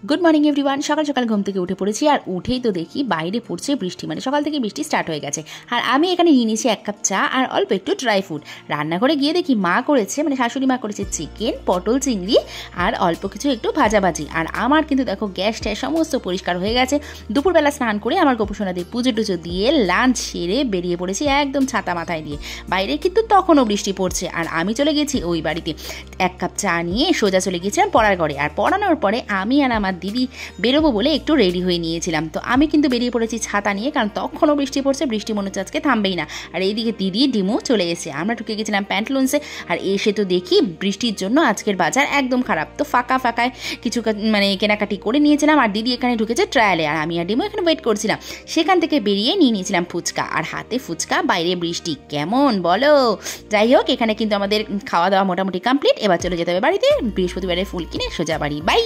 Good morning everyone. সকাল সকাল ঘুম থেকে উঠে পড়েছি আর উঠেই তো দেখি বাইরে পড়ছে বৃষ্টি, মানে সকাল থেকে বৃষ্টি স্টার্ট হয়ে গেছে। আর আমি এখানে নিয়ে নিয়েছি 1 কাপ চা আর অল্প একটু ড্রাই ফ্রুট। রান্নাঘরে গিয়ে দেখি মা করেছে, মানে শাশুড়ি মা করেছে চিকেন, পটল, চিংড়ি আর অল্প কিছু একটু ভাজাভাজি। আর আমার কিন্তু দেখো গ্যাস ট্যাস সমস্ত পরিষ্কার হয়ে গেছে। দুপুরবেলা স্নান করে আমার গোপুসোনা দিয়ে পুজো টুজো দিয়ে লাঞ্চ সেরে বেরিয়ে পড়েছি একদম ছাতা মাথায় দিয়ে। বাইরে কিন্তু তখনও বৃষ্টি পড়ছে আর আমি চলে গেছি ওই বাড়িতে। 1 কাপ চা নিয়ে সোজা চলে গেছিলাম পড়ার ঘরে। আর পড়ানোর পরে আমি আর আমার দিদি বেরোবো বলে একটু রেডি হয়ে নিয়েছিলাম। তো আমি কিন্তু বেরিয়ে পড়েছি ছাতা নিয়ে, কারণ তখনও বৃষ্টি পড়ছে, বৃষ্টি মনে হচ্ছে আজকে থামবেই না। আর এইদিকে দিদি ডিমু চলে এসে আমরা ঢুকে গেছিলাম প্যান্টলুন্সে। আর এসে তো দেখি বৃষ্টির জন্য আজকের বাজার একদম খারাপ। তো ফাঁকা ফাঁকায় কিছু মানে কেনাকাটি করে নিয়েছিলাম। আর দিদি এখানে ঢুকেছে ট্রায়ালে, আর আমি আর ডিমু এখানে ওয়েট করছিলাম। সেখান থেকে বেরিয়ে নিয়ে নিয়েছিলাম ফুচকা, আর হাতে ফুচকা, বাইরে বৃষ্টি। কেমন বলো? যাই হোক, এখানে কিন্তু আমাদের খাওয়া দাওয়া মোটামুটি কমপ্লিট। এবার চলে যেতে হবে বাড়িতে, বৃহস্পতিবারের ফুল কিনে সোজা বাড়ি। বাই।